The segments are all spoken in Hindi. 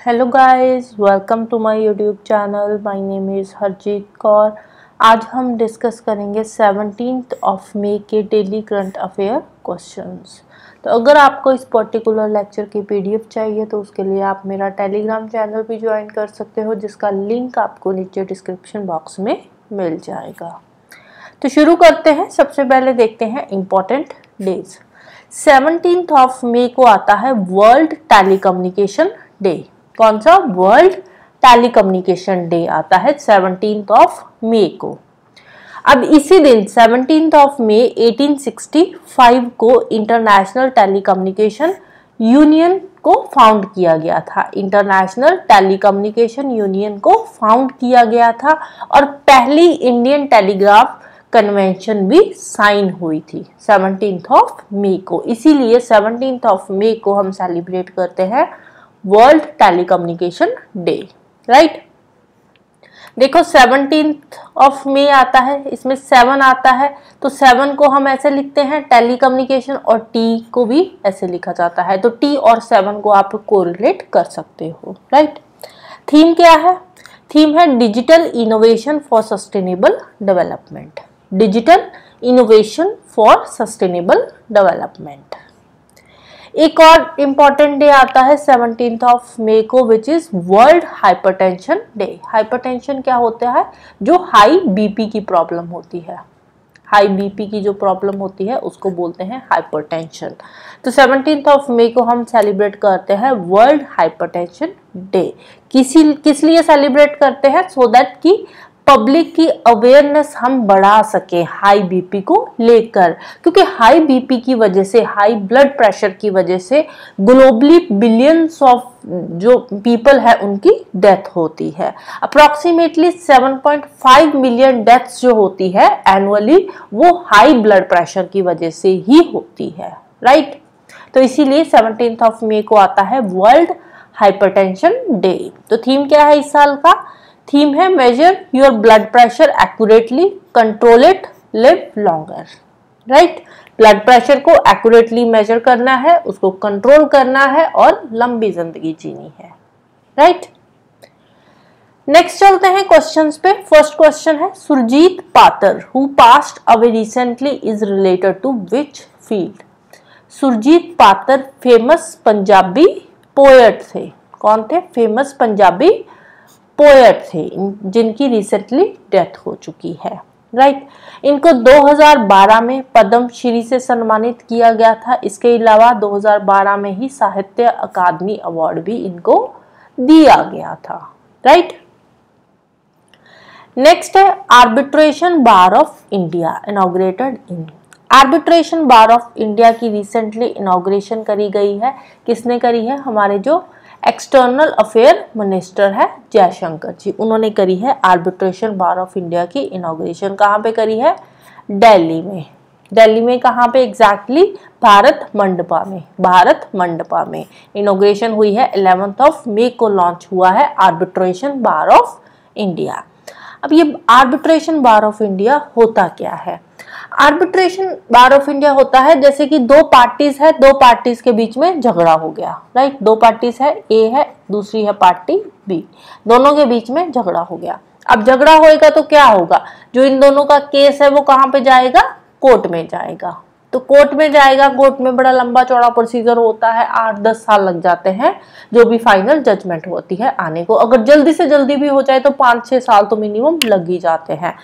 Hello guys, welcome to my YouTube channel. My name is Harjeet Kaur. आज हम डिस्कस करेंगे 17 मई के डेली करंट अफेयर क्वेश्चंस। तो अगर आपको इस पर्टिकुलर लेक्चर की पीडीएफ चाहिए तो उसके लिए आप मेरा टेलीग्राम चैनल भी ज्वाइन कर सकते हो, जिसका लिंक आपको नीचे डिस्क्रिप्शन बॉक्स में मिल जाएगा। तो शुरू करते हैं। सबसे पहले देखते हैं इम्पोर्टेंट डेज। 17 मई को आता है वर्ल्ड टेलीकम्युनिकेशन डे। कौन सा? वर्ल्ड टेलीकम्युनिकेशन डे आता है 17 मई को। अब इसी दिन 17 मई 1865 को इंटरनेशनल टेलीकम्युनिकेशन यूनियन को फाउंड किया गया था। इंटरनेशनल टेलीकम्युनिकेशन यूनियन को फाउंड किया गया था और पहली इंडियन टेलीग्राफ कन्वेंशन भी साइन हुई थी 17 मई को। इसीलिए 17 मई को हम सेलिब्रेट करते हैं वर्ल्ड टेलीकम्युनिकेशन डे, राइट। देखो 17 मई आता है, इसमें 7 आता है, तो 7 को हम ऐसे लिखते हैं टेलीकम्युनिकेशन, और टी को भी ऐसे लिखा जाता है। तो टी और 7 को आप कोरिलेट कर सकते हो, राइट। थीम क्या है? थीम है digital innovation for sustainable development. Digital innovation for sustainable development. एक और इम्पॉर्टेंट डे आता है 17 मई को, which is world hypertension day. Hypertension क्या होता है? जो हाई बीपी की प्रॉब्लम होती है। हाई बीपी की जो प्रॉब्लम होती है उसको बोलते हैं हाइपरटेंशन। तो 17 मई को हम सेलिब्रेट करते हैं वर्ल्ड हाइपरटेंशन डे। किस लिए सेलिब्रेट करते हैं? सो दैट कि पब्लिक की अवेयरनेस हम बढ़ा सके हाई बीपी को लेकर, क्योंकि हाई बीपी की वजह से, हाई ब्लड प्रेशर की वजह से ग्लोबली बिलियंस ऑफ जो पीपल है उनकी डेथ होती है। अप्रोक्सीमेटली 7.5 मिलियन डेथ्स जो होती है एनुअली, वो हाई ब्लड प्रेशर की वजह से ही होती है, राइट। तो इसीलिए 17 मई को आता है वर्ल्ड हाइपरटेंशन डे। तो थीम क्या है इस साल का? थीम है major your blood pressure accurately, control it, live longer, right. Blood pressure को एक्यूरेटली मेजर करना है, उसको कंट्रोल करना है और लंबी जिंदगी जीनी है, राइट। नेक्स्ट चलते हैं क्वेश्चंस पे। फर्स्ट क्वेश्चन है Surjit Patar who passed away recently is related to which field? Surjit Patar famous Punjabi poet थे। कौन थे? फेमस पंजाबी पोएट थे जिनकी रिसेंटली डेथ हो चुकी है, राइट। इनको 2012 में पद्म श्री से सम्मानित किया गया था। इसके अलावा 2012 में ही साहित्य अकादमी अवार्ड भी इनको दिया गया था, राइट। नेक्स्ट है arbitration bar of India inaugurated in. Arbitration bar of India की रिसेंटली इनॉग्रेशन करी गई है। किसने करी है? हमारे जो एक्सटर्नल अफेयर मिनिस्टर है जयशंकर जी, उन्होंने करी है आर्बिट्रेशन बार ऑफ इंडिया की इनॉग्रेशन। कहाँ पे करी है? दिल्ली में। दिल्ली में कहाँ पे एग्जैक्टली? भारत मंडपा में। भारत मंडपा में इनॉग्रेशन हुई है। 11 मई को लॉन्च हुआ है आर्बिट्रेशन बार ऑफ इंडिया। अब ये आर्बिट्रेशन बार ऑफ इंडिया होता क्या है? आर्बिट्रेशन बार ऑफ इंडिया होता है जैसे कि दो पार्टीज है, दो पार्टीज के बीच में झगड़ा हो गया, राइट। दो पार्टीज है, ए है, दूसरी है पार्टी बी, दोनों के बीच में झगड़ा हो गया। अब झगड़ा होएगा तो क्या होगा? जो इन दोनों का केस है वो कहाँ पे जाएगा? कोर्ट में जाएगा। तो कोर्ट में जाएगा, कोर्ट में बड़ा लंबा चौड़ा प्रोसीजर होता है, 8-10 साल लग जाते हैं जो भी फाइनल जजमेंट होती है आने को। अगर जल्दी से जल्दी भी हो जाए तो 5-6 साल तो मिनिमम लग ही जाते हैं।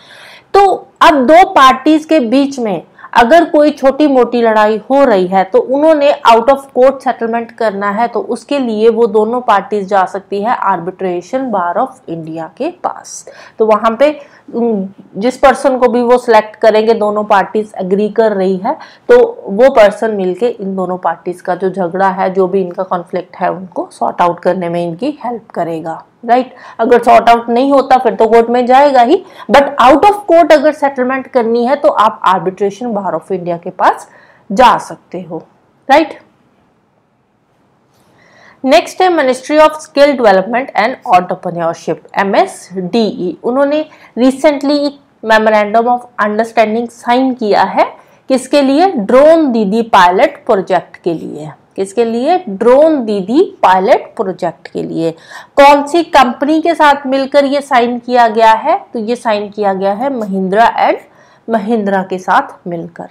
तो अब दो पार्टीज के बीच में अगर कोई छोटी मोटी लड़ाई हो रही है तो उन्होंने आउट ऑफ कोर्ट सेटलमेंट करना है, तो उसके लिए वो दोनों पार्टीज जा सकती है आर्बिट्रेशन बार ऑफ इंडिया के पास। तो वहां पे जिस पर्सन को भी वो सिलेक्ट करेंगे, दोनों पार्टीज एग्री कर रही है, तो वो पर्सन मिलके इन दोनों पार्टीज का जो झगड़ा है, जो भी इनका कॉन्फ्लिक्ट है, उनको सॉर्ट आउट करने में इनकी हेल्प करेगा, राइट। अगर सॉर्ट आउट नहीं होता फिर तो कोर्ट में जाएगा ही, बट आउट ऑफ कोर्ट अगर सेटलमेंट करनी है तो आप आर्बिट्रेशन बार ऑफ इंडिया के पास जा सकते हो, राइट। नेक्स्ट है ministry of skill development and entrepreneurship, MSDE। उन्होंने recently memorandum of understanding sign किया है। किसके लिए? ड्रोन दीदी पायलट प्रोजेक्ट के लिए। किसके लिए? ड्रोन दीदी पायलट प्रोजेक्ट के लिए। कौन सी कंपनी के साथ मिलकर ये साइन किया गया है? तो ये साइन किया गया है महिंद्रा एंड महिंद्रा के साथ मिलकर।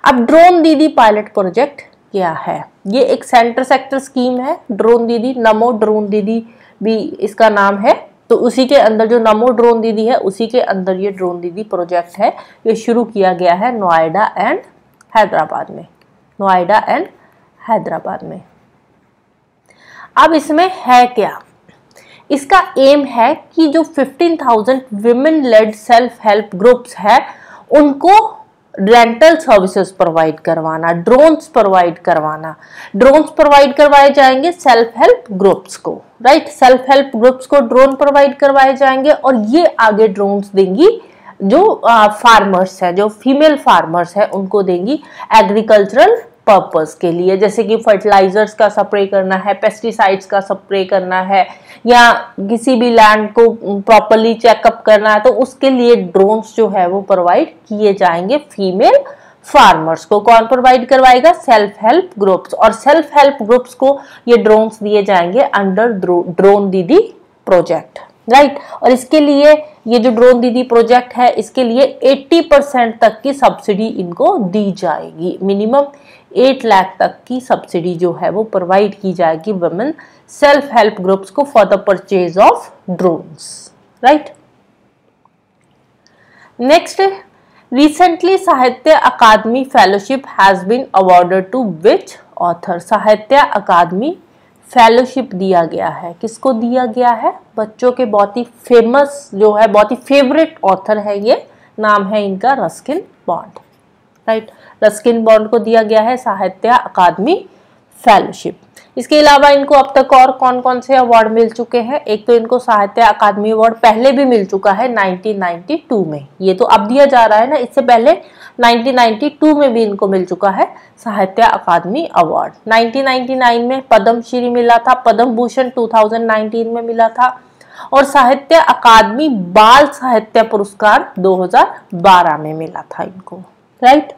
अब ड्रोन दीदी पायलट प्रोजेक्ट क्या है? ये एक सेंटर सेक्टर स्कीम है। ड्रोन दीदी, नमो ड्रोन दीदी भी इसका नाम है। तो उसी के अंदर जो नमो ड्रोन दीदी है, उसी के अंदर ये ड्रोन दीदी प्रोजेक्ट है। ये शुरू किया गया है नोएडा एंड हैदराबाद में, नोएडा एंड हैदराबाद में। अब इसमें है क्या? इसका एम है कि जो 15,000 women lead self help groups है उनको रेंटल सर्विसेज प्रोवाइड करवाना, ड्रोन्स प्रोवाइड करवाना। ड्रोन्स प्रोवाइड करवाए जाएंगे सेल्फ हेल्प ग्रुप्स को, राइट। सेल्फ हेल्प ग्रुप्स को ड्रोन प्रोवाइड करवाए जाएंगे और ये आगे ड्रोन्स देंगी जो फार्मर्स है, जो फीमेल फार्मर्स है उनको देंगी एग्रीकल्चरल पर्पस के लिए, जैसे कि फर्टिलाइजर्स का स्प्रे करना है, पेस्टिसाइड्स का स्प्रे करना है, या किसी भी लैंड को प्रॉपर्ली चेकअप करना है, तो उसके लिए ड्रोन्स जो है वो प्रोवाइड किए जाएंगे फीमेल फार्मर्स को। कौन प्रोवाइड करवाएगा? Self help groups. और सेल्फ हेल्प ग्रुप्स को ये ड्रोन्स दिए जाएंगे अंडर ड्रोन दीदी प्रोजेक्ट, राइट। और इसके लिए ये जो ड्रोन दीदी प्रोजेक्ट है, इसके लिए 80% तक की सब्सिडी इनको दी जाएगी। मिनिमम 8 लाख तक की सब्सिडी जो है वो प्रोवाइड की जाएगी वुमेन सेल्फ हेल्प ग्रुप्स को for the purchase of drones, right. Next, recently Sahitya Akademi fellowship has been awarded to which author? Sahitya Akademi fellowship दिया गया है, किसको दिया गया है? बच्चों के बहुत ही फेमस जो है, बहुत ही फेवरेट ऑथर है ये, नाम है इनका Ruskin bond, right. Ruskin bond को दिया गया है साहित्य अकादमी फेलोशिप। इसके अलावा इनको अब तक और कौन कौन से अवार्ड मिल चुके हैं? एक तो इनको साहित्य अकादमी अवार्ड पहले भी मिल चुका है 1992 में, ये तो अब दिया जा रहा है ना, इससे पहले 1992 में भी इनको मिल चुका है साहित्य अकादमी अवार्ड। 1999 में पद्म श्री मिला था, पद्म भूषण 2019 में मिला था, और साहित्य अकादमी बाल साहित्य पुरस्कार 2012 में मिला था इनको, राइट।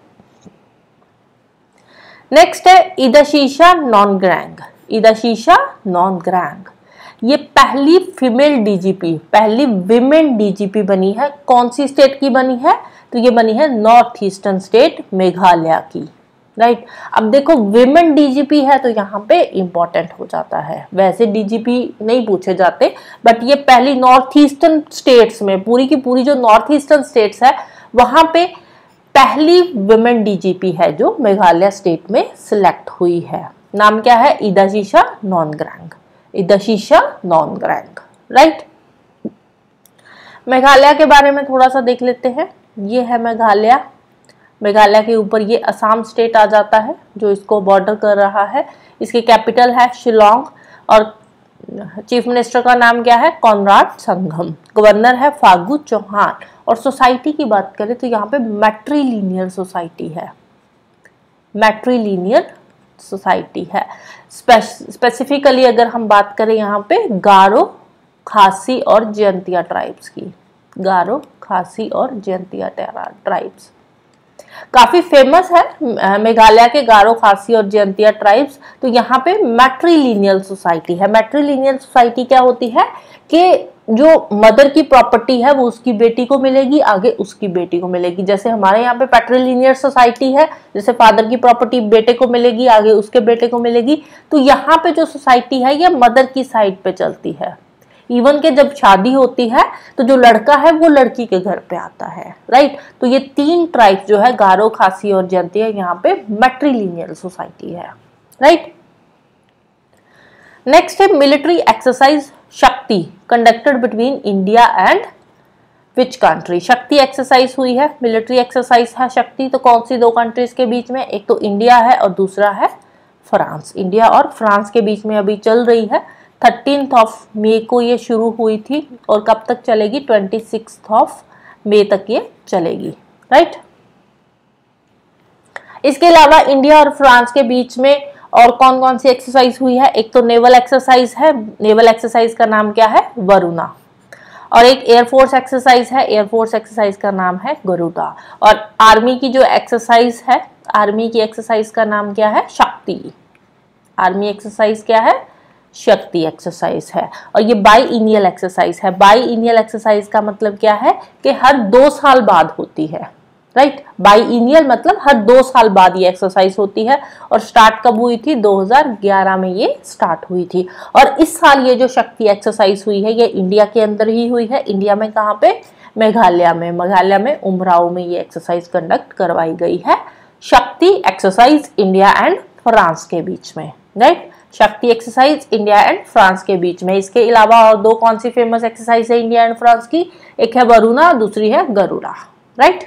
नेक्स्ट है इदाशीशा नोनग्रेंग। इदाशीशा नोनग्रेंग ये पहली फीमेल डीजीपी, पहली विमेन डीजीपी बनी है। कौन सी स्टेट की बनी है? तो ये बनी है नॉर्थ ईस्टर्न स्टेट मेघालय की, राइट। अब देखो विमेन डीजीपी है तो यहाँ पे इंपॉर्टेंट हो जाता है, वैसे डीजीपी नहीं पूछे जाते, बट ये पहली नॉर्थ ईस्टर्न स्टेट्स में, पूरी की पूरी जो नॉर्थ ईस्टर्न स्टेट्स है वहां पे पहली विमेन डीजीपी है जो मेघालय स्टेट में सिलेक्ट हुई है। नाम क्या है? इदाशीशा नोनग्रेंग, इदाशीशा नोनग्रेंग, राइट। मेघालय के बारे में थोड़ा सा देख लेते हैं। ये है मेघालय। मेघालय के ऊपर ये असम स्टेट आ जाता है जो इसको बॉर्डर कर रहा है। इसकी कैपिटल है शिलोंग और चीफ मिनिस्टर का नाम क्या है? कॉनराड संगम। गवर्नर है फागू चौहान। और सोसाइटी की बात करें तो यहाँ पे मैट्रीलिनियर सोसाइटी है, मैट्रीलिनियर सोसाइटी है। स्पेसिफिकली अगर हम बात करें यहाँ पे गारो, खासी और जयंतिया ट्राइब्स की, गारो, खासी और जयंतिया ट्राइब्स काफी फेमस है मेघालय के गारो, खासी और जयंतिया ट्राइब्स। तो यहाँ पे मैट्रीलिनियल सोसाइटी है। मैट्रीलिनियल सोसाइटी क्या होती है कि जो मदर की प्रॉपर्टी है वो उसकी बेटी को मिलेगी, आगे उसकी बेटी को मिलेगी। जैसे हमारे यहाँ पे पैट्रीलिनियर सोसाइटी है, जैसे फादर की प्रॉपर्टी बेटे को मिलेगी, आगे उसके बेटे को मिलेगी। तो यहाँ पे जो सोसाइटी है ये मदर की साइड पे चलती है। इवन के जब शादी होती है तो जो लड़का है वो लड़की के घर पे आता है, राइट। तो ये 3 ट्राइब जो है गारो, खासी और जयंतिया, यहाँ पे मैट्रीलिनियल सोसाइटी है, राइट। नेक्स्ट है मिलिट्री एक्सरसाइज शक्ति conducted between India and which country? शक्ति एक्सरसाइज हुई है, मिलिट्री एक्सरसाइज है शक्ति, तो कौन सी 2 कंट्रीज के बीच में? एक तो इंडिया है और दूसरा है फ्रांस। इंडिया और फ्रांस के बीच में अभी चल रही है। 13 मई को ये शुरू हुई थी और कब तक चलेगी? 26 मई तक ये चलेगी, राइट। इसके अलावा इंडिया और फ्रांस के बीच में और कौन कौन सी एक्सरसाइज हुई है? एक तो नेवल एक्सरसाइज है, नेवल एक्सरसाइज का नाम क्या है? वरुणा। और एक एयरफोर्स एक्सरसाइज है, एयरफोर्स एक्सरसाइज का नाम है गरुड़ा। और आर्मी की जो एक्सरसाइज है, आर्मी की एक्सरसाइज का नाम क्या है? शक्ति, आर्मी एक्सरसाइज क्या है? शक्ति एक्सरसाइज है। और ये बाईइनियल एक्सरसाइज है। बाईइनियल एक्सरसाइज का मतलब क्या है कि हर 2 साल बाद होती है, राइट। बाईइनियल मतलब हर 2 साल बाद ये एक्सरसाइज होती है। और स्टार्ट कब हुई थी? 2011 में ये स्टार्ट हुई थी। और इस साल ये जो शक्ति एक्सरसाइज हुई है ये इंडिया के अंदर ही हुई है। इंडिया में कहाँ पे? मेघालय में। मेघालय में उमराव में ये एक्सरसाइज कंडक्ट करवाई गई है। शक्ति एक्सरसाइज इंडिया एंड फ्रांस के बीच में, राइट। शक्ति एक्सरसाइज इंडिया एंड फ्रांस के बीच में। इसके अलावा और 2 कौन सी फेमस एक्सरसाइज है इंडिया एंड फ्रांस की? एक है वरुणा, दूसरी है गरुड़ा, राइट।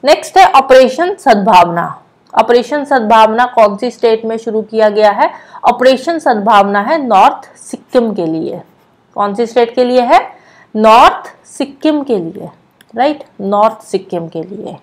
नेक्स्ट है ऑपरेशन सद्भावना। ऑपरेशन सद्भावना कौन सी स्टेट में शुरू किया गया है? ऑपरेशन सद्भावना है नॉर्थ सिक्किम के लिए। कौन सी स्टेट के लिए है? नॉर्थ सिक्किम के लिए, राइट। नॉर्थ सिक्किम के लिए।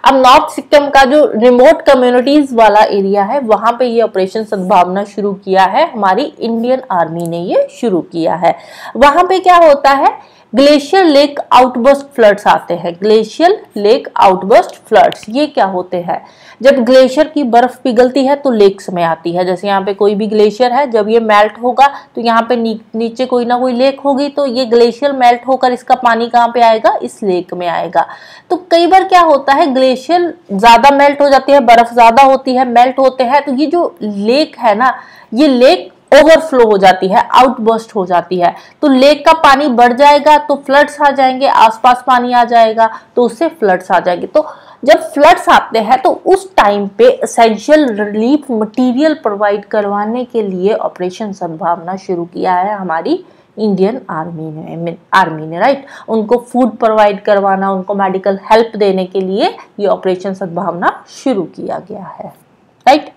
अब नॉर्थ सिक्किम का जो रिमोट कम्युनिटीज वाला एरिया है वहां पे ये ऑपरेशन सद्भावना शुरू किया है। हमारी इंडियन आर्मी ने ये शुरू किया है। वहां पे क्या होता है? ग्लेशियर लेक आउटबर्स्ट फ्लड्स आते हैं। ग्लेशियर लेक आउटबर्स्ट फ्लड्स ये क्या होते हैं? जब ग्लेशियर की बर्फ पिघलती है तो लेक्स में आती है। जैसे यहाँ पे कोई भी ग्लेशियर है, जब ये मेल्ट होगा तो यहाँ पे नीचे कोई ना कोई लेक होगी, तो ये ग्लेशियर मेल्ट होकर इसका पानी कहाँ पे आएगा? इस लेक में आएगा। तो कई बार क्या होता है, ग्लेशियर ज्यादा मेल्ट हो जाती है, बर्फ ज्यादा होती है, मेल्ट होते हैं, तो ये जो लेक है ना, ये लेक ओवरफ्लो हो जाती है, आउटबर्स्ट हो जाती है। तो लेक का पानी बढ़ जाएगा तो फ्लड्स आ जाएंगे, आसपास पानी आ जाएगा तो उससे फ्लड्स आ जाएंगे। तो जब फ्लड्स आते हैं तो उस टाइम पे एसेंशियल रिलीफ मटेरियल प्रोवाइड करवाने के लिए ऑपरेशन सद्भावना शुरू किया है हमारी इंडियन आर्मी ने, राइट। उनको फूड प्रोवाइड करवाना, उनको मेडिकल हेल्प देने के लिए ये ऑपरेशन सद्भावना शुरू किया गया है, राइट।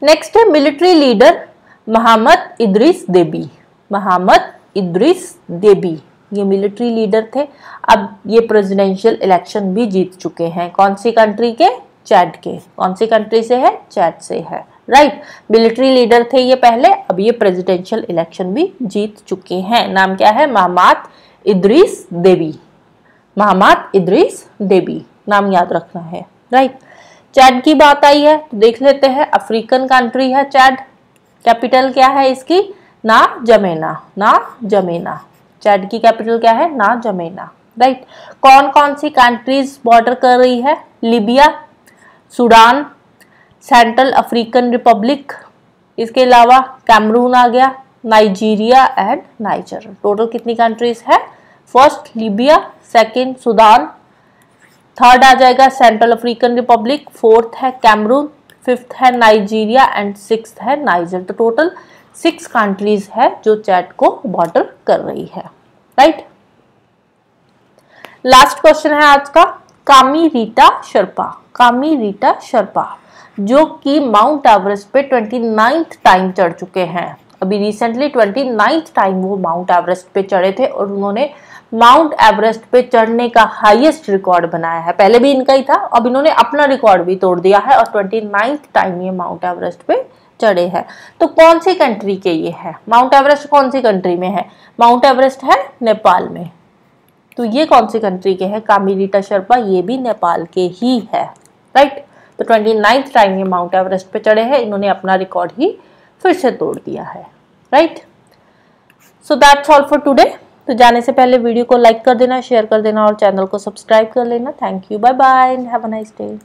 नेक्स्ट है मिलिट्री लीडर मोहम्मद इदरीस देबी। मोहम्मद इदरीस देबी ये मिलिट्री लीडर थे। अब ये प्रेसिडेंशियल इलेक्शन भी जीत चुके हैं। कौन सी कंट्री के? चैड के। कौन सी कंट्री से है? चैड से है, राइट। मिलिट्री लीडर थे ये पहले, अब ये प्रेसिडेंशियल इलेक्शन भी जीत चुके हैं। नाम क्या है? मोहम्मद इदरीस देबी। मोहम्मद इदरीस देबी नाम याद रखना है, राइट। चैड की बात आई है तो देख लेते हैं। अफ्रीकन कंट्री है चैड। कैपिटल क्या है इसकी? ना जमेना। ना जमेना। चैड की कैपिटल क्या है? ना जमेना, राइट। कौन कौन सी कंट्रीज बॉर्डर कर रही है? Libya, Sudan, Central African Republic, इसके अलावा कैमरून आ गया, नाइजीरिया एंड नाइजर। टोटल कितनी कंट्रीज है? First Libya, second Sudan, third आ जाएगा सेंट्रल अफ्रीकन रिपब्लिक, फोर्थ है कैमरून, फिफ्थ है नाइजीरिया एंड सिक्स्थ है नाइजर। तो टोटल 6 कंट्रीज है जो चैड को बॉर्डर कर रही है, राइट। लास्ट क्वेश्चन है आज का, कामीरीटा शेर्पा। कामीरीटा शेर्पा जो कि माउंट एवरेस्ट पे 29th टाइम चढ़ चुके हैं। अभी रिसेंटली 29th टाइम वो माउंट एवरेस्ट पे चढ़े थे और उन्होंने माउंट एवरेस्ट पे चढ़ने का हाईएस्ट रिकॉर्ड बनाया है। पहले भी इनका ही था, अब इन्होंने अपना रिकॉर्ड भी तोड़ दिया है और 29th टाइम ये माउंट एवरेस्ट पे चढ़े हैं। तो कौन सी कंट्री के ये है? माउंट एवरेस्ट कौन सी कंट्री में है? माउंट एवरेस्ट है नेपाल में। तो ये कौन सी कंट्री के हैं? कामीरीटा शेर्पा ये भी नेपाल के ही है, राइट। तो 29th टाइम ये माउंट एवरेस्ट पे चढ़े हैं, इन्होंने अपना रिकॉर्ड ही फिर से तोड़ दिया है, right. So that's all for today. तो जाने से पहले वीडियो को लाइक कर देना, शेयर कर देना और चैनल को सब्सक्राइब कर लेना। Thank you, bye bye and have a nice day.